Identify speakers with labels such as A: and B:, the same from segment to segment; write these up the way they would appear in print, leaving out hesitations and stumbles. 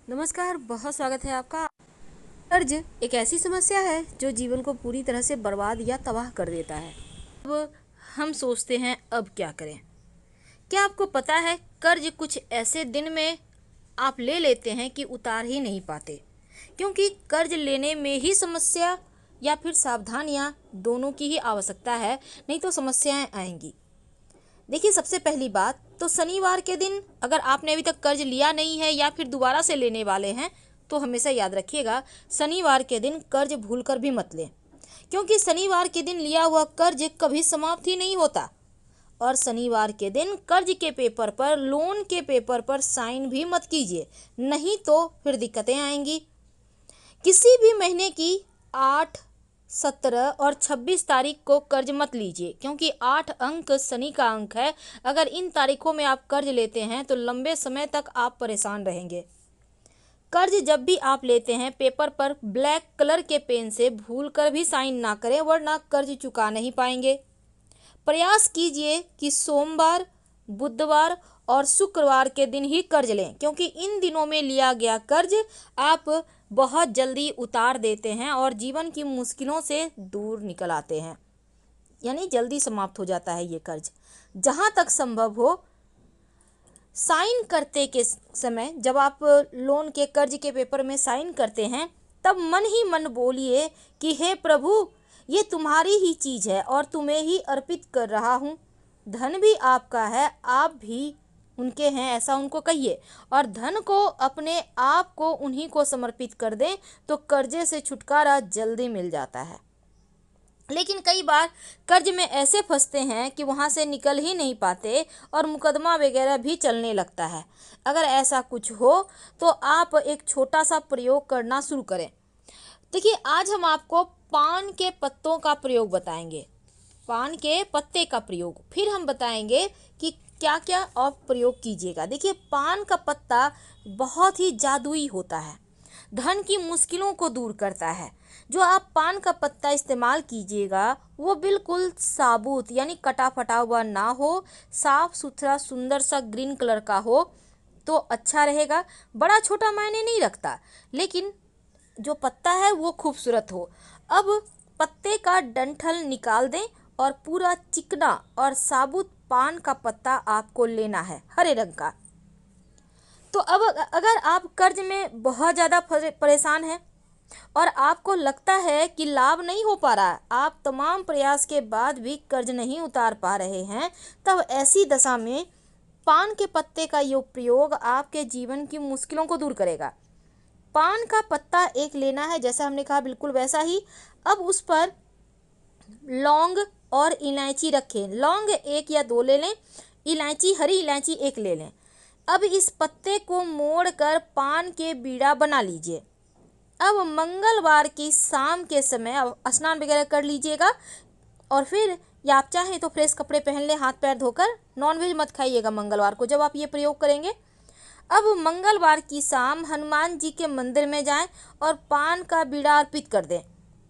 A: नमस्कार, बहुत स्वागत है आपका। कर्ज एक ऐसी समस्या है जो जीवन को पूरी तरह से बर्बाद या तबाह कर देता है। अब हम सोचते हैं अब क्या करें। क्या आपको पता है कर्ज कुछ ऐसे दिन में आप ले लेते हैं कि उतार ही नहीं पाते, क्योंकि कर्ज लेने में ही समस्या या फिर सावधानियां दोनों की ही आवश्यकता है, नहीं तो समस्याएं आएंगी। देखिए, सबसे पहली बात तो शनिवार के दिन अगर आपने अभी तक कर्ज लिया नहीं है या फिर दोबारा से लेने वाले हैं तो हमेशा याद रखिएगा, शनिवार के दिन कर्ज भूलकर भी मत लें, क्योंकि शनिवार के दिन लिया हुआ कर्ज कभी समाप्त ही नहीं होता। और शनिवार के दिन कर्ज के पेपर पर, लोन के पेपर पर साइन भी मत कीजिए, नहीं तो फिर दिक्कतें आएंगी। किसी भी महीने की 8, 17 और 26 तारीख को कर्ज मत लीजिए, क्योंकि 8 अंक शनि का अंक है। अगर इन तारीखों में आप कर्ज लेते हैं तो लंबे समय तक आप परेशान रहेंगे। कर्ज जब भी आप लेते हैं, पेपर पर ब्लैक कलर के पेन से भूलकर भी साइन ना करें, वरना कर्ज चुका नहीं पाएंगे। प्रयास कीजिए कि सोमवार, बुधवार और शुक्रवार के दिन ही कर्ज लें, क्योंकि इन दिनों में लिया गया कर्ज आप बहुत जल्दी उतार देते हैं और जीवन की मुश्किलों से दूर निकल आते हैं, यानी जल्दी समाप्त हो जाता है ये कर्ज। जहाँ तक संभव हो, साइन करते के समय जब आप लोन के कर्ज के पेपर में साइन करते हैं, तब मन ही मन बोलिए कि हे प्रभु, ये तुम्हारी ही चीज है और तुम्हें ही अर्पित कर रहा हूँ। धन भी आपका है, आप भी उनके हैं, ऐसा उनको कहिए। और धन को, अपने आप को उन्हीं को समर्पित कर दें तो कर्जे से छुटकारा जल्दी मिल जाता है। लेकिन कई बार कर्ज में ऐसे फंसते हैं कि वहाँ से निकल ही नहीं पाते और मुकदमा वगैरह भी चलने लगता है। अगर ऐसा कुछ हो तो आप एक छोटा सा प्रयोग करना शुरू करें। देखिए, आज हम आपको पान के पत्तों का प्रयोग बताएंगे, पान के पत्ते का प्रयोग, फिर हम बताएंगे कि क्या क्या आप प्रयोग कीजिएगा। देखिए, पान का पत्ता बहुत ही जादुई होता है, धन की मुश्किलों को दूर करता है। जो आप पान का पत्ता इस्तेमाल कीजिएगा वो बिल्कुल साबुत, यानी कटा फटा हुआ ना हो, साफ सुथरा सुंदर सा ग्रीन कलर का हो तो अच्छा रहेगा। बड़ा छोटा मायने नहीं रखता, लेकिन जो पत्ता है वो खूबसूरत हो। अब पत्ते का डंठल निकाल दें और पूरा चिकना और साबुत पान का पत्ता आपको लेना है, हरे रंग का। तो अब अगर आप कर्ज में बहुत ज़्यादा परेशान हैं और आपको लगता है कि लाभ नहीं हो पा रहा है, आप तमाम प्रयास के बाद भी कर्ज नहीं उतार पा रहे हैं, तब ऐसी दशा में पान के पत्ते का ये प्रयोग आपके जीवन की मुश्किलों को दूर करेगा। पान का पत्ता एक लेना है, जैसा हमने कहा बिल्कुल वैसा ही। अब उस पर लौंग और इलायची रखें। लौंग 1 या 2 ले लें, इलायची, हरी इलायची 1 ले लें। अब इस पत्ते को मोड़कर पान के बीड़ा बना लीजिए। अब मंगलवार की शाम के समय स्नान वगैरह कर लीजिएगा और फिर, या आप चाहें तो फ्रेश कपड़े पहन लें, हाथ पैर धोकर। नॉनवेज मत खाइएगा मंगलवार को जब आप ये प्रयोग करेंगे। अब मंगलवार की शाम हनुमान जी के मंदिर में जाएं और पान का बीड़ा अर्पित कर दें।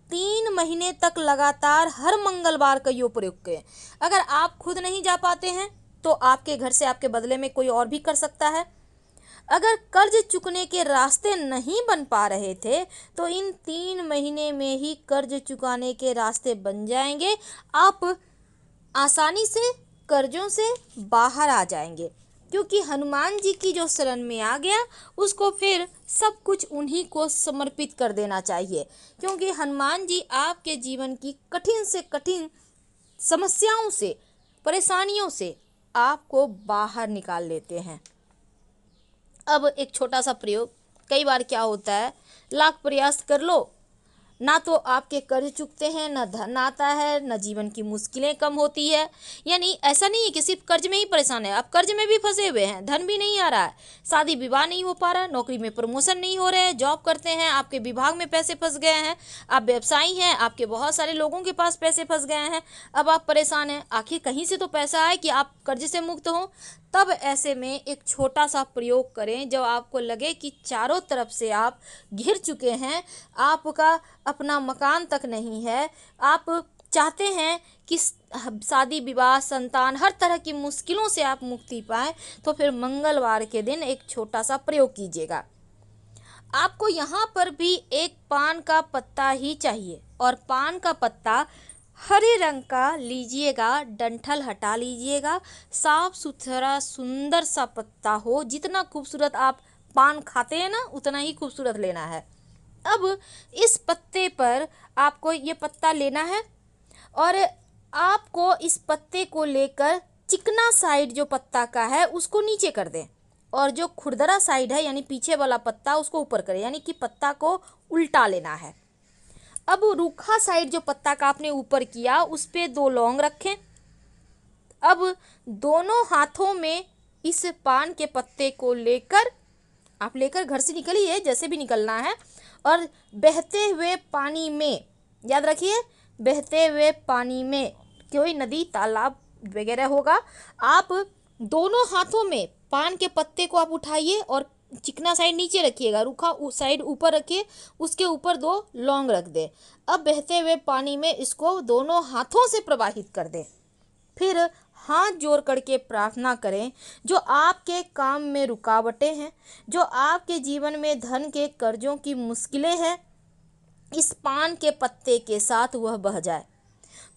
A: 3 महीने तक लगातार हर मंगलवार का ये प्रयोग करें। अगर आप खुद नहीं जा पाते हैं तो आपके घर से आपके बदले में कोई और भी कर सकता है। अगर कर्ज चुकने के रास्ते नहीं बन पा रहे थे तो इन 3 महीने में ही कर्ज चुकाने के रास्ते बन जाएंगे। आप आसानी से कर्जों से बाहर आ जाएंगे, क्योंकि हनुमान जी की जो शरण में आ गया उसको फिर सब कुछ उन्हीं को समर्पित कर देना चाहिए, क्योंकि हनुमान जी आपके जीवन की कठिन से कठिन समस्याओं से, परेशानियों से आपको बाहर निकाल लेते हैं। अब एक छोटा सा प्रयोग। कई बार क्या होता है, लाख प्रयास कर लो, ना तो आपके कर्ज चुकते हैं, ना धन आता है, ना जीवन की मुश्किलें कम होती है। यानी ऐसा नहीं है कि सिर्फ कर्ज में ही परेशान है, आप कर्ज में भी फंसे हुए हैं, धन भी नहीं आ रहा है, शादी विवाह नहीं हो पा रहा है, नौकरी में प्रमोशन नहीं हो रहे हैं, जॉब करते हैं आपके विभाग में पैसे फंस गए हैं, आप व्यवसायी हैं, आपके बहुत सारे लोगों के पास पैसे फंस गए हैं, अब आप परेशान हैं। आखिर कहीं से तो पैसा आए कि आप कर्ज से मुक्त हों। तब ऐसे में एक छोटा सा प्रयोग करें। जब आपको लगे कि चारों तरफ से आप घिर चुके हैं, आपका अपना मकान तक नहीं है, आप चाहते हैं कि शादी विवाह, संतान, हर तरह की मुश्किलों से आप मुक्ति पाएं, तो फिर मंगलवार के दिन एक छोटा सा प्रयोग कीजिएगा। आपको यहाँ पर भी एक पान का पत्ता ही चाहिए और पान का पत्ता हरे रंग का लीजिएगा, डंठल हटा लीजिएगा, साफ सुथरा सुंदर सा पत्ता हो। जितना खूबसूरत आप पान खाते हैं ना उतना ही खूबसूरत लेना है। अब इस पत्ते पर आपको ये पत्ता लेना है और आपको इस पत्ते को लेकर चिकना साइड जो पत्ता का है उसको नीचे कर दें और जो खुरदरा साइड है यानी पीछे वाला पत्ता उसको ऊपर करें, यानी कि पत्ता को उल्टा लेना है। अब रूखा साइड जो पत्ता का आपने ऊपर किया उस पे 2 लौंग रखें। अब दोनों हाथों में इस पान के पत्ते को लेकर आप लेकर घर से निकलिए, जैसे भी निकलना है, और बहते हुए पानी में, याद रखिए बहते हुए पानी में, कोई नदी तालाब वगैरह होगा, आप दोनों हाथों में पान के पत्ते को आप उठाइए और चिकना साइड नीचे रखिएगा, रूखा साइड ऊपर रखिए, उसके ऊपर 2 लौंग रख दे। अब बहते हुए पानी में इसको दोनों हाथों से प्रवाहित कर दें। फिर हाथ जोड़ करके प्रार्थना करें, जो आपके काम में रुकावटें हैं, जो आपके जीवन में धन के कर्जों की मुश्किलें हैं, इस पान के पत्ते के साथ वह बह जाए।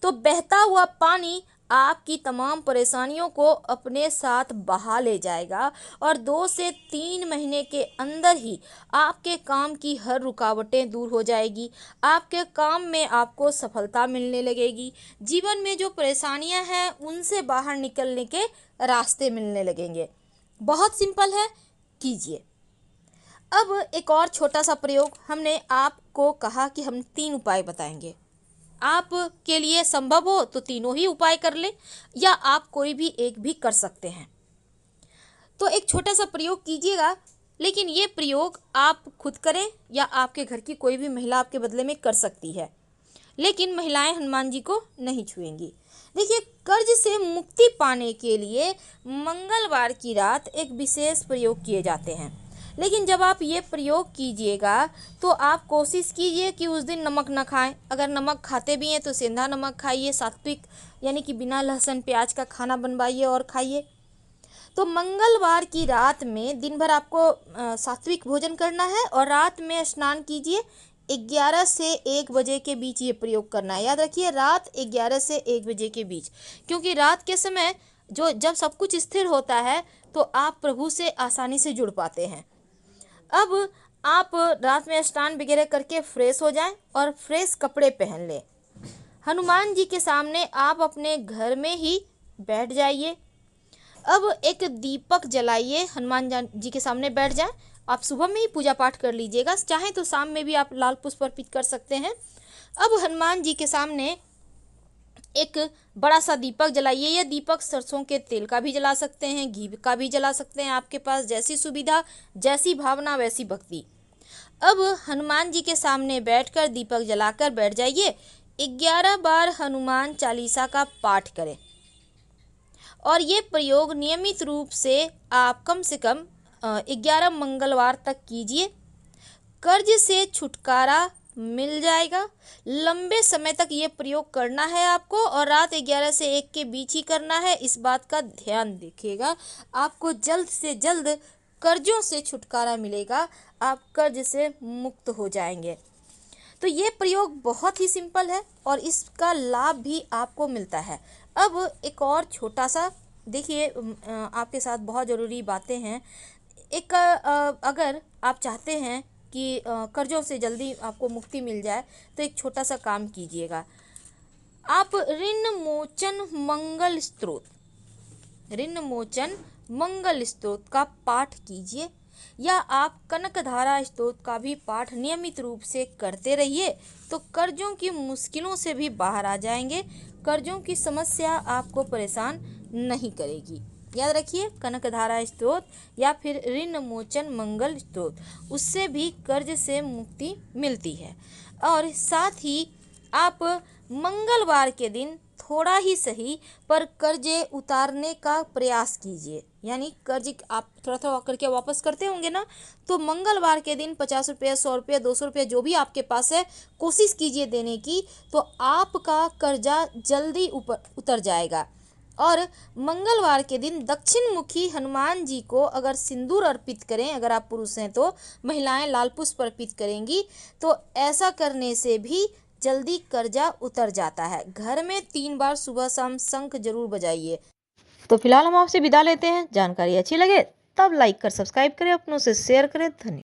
A: तो बहता हुआ पानी आपकी तमाम परेशानियों को अपने साथ बहा ले जाएगा और 2 से 3 महीने के अंदर ही आपके काम की हर रुकावटें दूर हो जाएगी। आपके काम में आपको सफलता मिलने लगेगी। जीवन में जो परेशानियां हैं उनसे बाहर निकलने के रास्ते मिलने लगेंगे। बहुत सिंपल है, कीजिए। अब एक और छोटा सा प्रयोग, हमने आपको कहा कि हम 3 उपाय बताएंगे। आप के लिए संभव हो तो तीनों ही उपाय कर लें या आप कोई भी एक भी कर सकते हैं। तो एक छोटा सा प्रयोग कीजिएगा, लेकिन ये प्रयोग आप खुद करें या आपके घर की कोई भी महिला आपके बदले में कर सकती है, लेकिन महिलाएं हनुमान जी को नहीं छुएंगी। देखिए, कर्ज से मुक्ति पाने के लिए मंगलवार की रात एक विशेष प्रयोग किए जाते हैं, लेकिन जब आप ये प्रयोग कीजिएगा तो आप कोशिश कीजिए कि उस दिन नमक ना खाएं। अगर नमक खाते भी हैं तो सेंधा नमक खाइए, सात्विक यानी कि बिना लहसुन प्याज का खाना बनवाइए और खाइए। तो मंगलवार की रात में दिन भर आपको सात्विक भोजन करना है और रात में स्नान कीजिए। 11 से 1 बजे के बीच ये प्रयोग करना है। याद रखिए, रात 11 से 1 बजे के बीच, क्योंकि रात के समय जब सब कुछ स्थिर होता है तो आप प्रभु से आसानी से जुड़ पाते हैं। अब आप रात में स्नान वगैरह करके फ्रेश हो जाएं और फ्रेश कपड़े पहन लें। हनुमान जी के सामने आप अपने घर में ही बैठ जाइए। अब एक दीपक जलाइए, हनुमान जी के सामने बैठ जाएं। आप सुबह में ही पूजा पाठ कर लीजिएगा, चाहे तो शाम में भी आप लाल पुष्प अर्पित कर सकते हैं। अब हनुमान जी के सामने एक बड़ा सा दीपक जलाइए। यह दीपक सरसों के तेल का भी जला सकते हैं, घी का भी जला सकते हैं, आपके पास जैसी सुविधा, जैसी भावना वैसी भक्ति। अब हनुमान जी के सामने बैठकर दीपक जलाकर बैठ जाइए। 11 बार हनुमान चालीसा का पाठ करें और ये प्रयोग नियमित रूप से आप कम से कम 11 मंगलवार तक कीजिए। कर्ज से छुटकारा मिल जाएगा। लंबे समय तक ये प्रयोग करना है आपको और रात 11 से 1 के बीच ही करना है। इस बात का ध्यान रखिएगा, आपको जल्द से जल्द कर्जों से छुटकारा मिलेगा, आप कर्ज से मुक्त हो जाएंगे। तो ये प्रयोग बहुत ही सिंपल है और इसका लाभ भी आपको मिलता है। अब एक और छोटा सा देखिए, आपके साथ बहुत ज़रूरी बातें हैं। एक अगर आप चाहते हैं कि कर्जों से जल्दी आपको मुक्ति मिल जाए तो एक छोटा सा काम कीजिएगा। आप ऋण मोचन मंगल स्तोत्र का पाठ कीजिए या आप कनकधारा स्तोत्र का भी पाठ नियमित रूप से करते रहिए, तो कर्जों की मुश्किलों से भी बाहर आ जाएंगे। कर्जों की समस्या आपको परेशान नहीं करेगी। याद रखिए, कनकधारा स्तोत्र या फिर ऋण मोचन मंगल स्तोत्र, उससे भी कर्ज से मुक्ति मिलती है। और साथ ही आप मंगलवार के दिन थोड़ा ही सही पर कर्जे उतारने का प्रयास कीजिए। यानी कर्ज आप थोड़ा थोड़ा करके वापस करते होंगे ना, तो मंगलवार के दिन 50 रुपये, 100 रुपये, 200 रुपये जो भी आपके पास है कोशिश कीजिए देने की, तो आपका कर्जा जल्दी ऊपर उतर जाएगा। और मंगलवार के दिन दक्षिण मुखी हनुमान जी को अगर सिंदूर अर्पित करें, अगर आप पुरुष हैं तो महिलाएं लाल पुष्प अर्पित करेंगी, तो ऐसा करने से भी जल्दी कर्जा उतर जाता है। घर में 3 बार सुबह शाम शंख जरूर बजाइए। तो फिलहाल हम आपसे विदा लेते हैं। जानकारी अच्छी लगे तब लाइक कर सब्सक्राइब करें, अपनों से शेयर करें। धन्यवाद।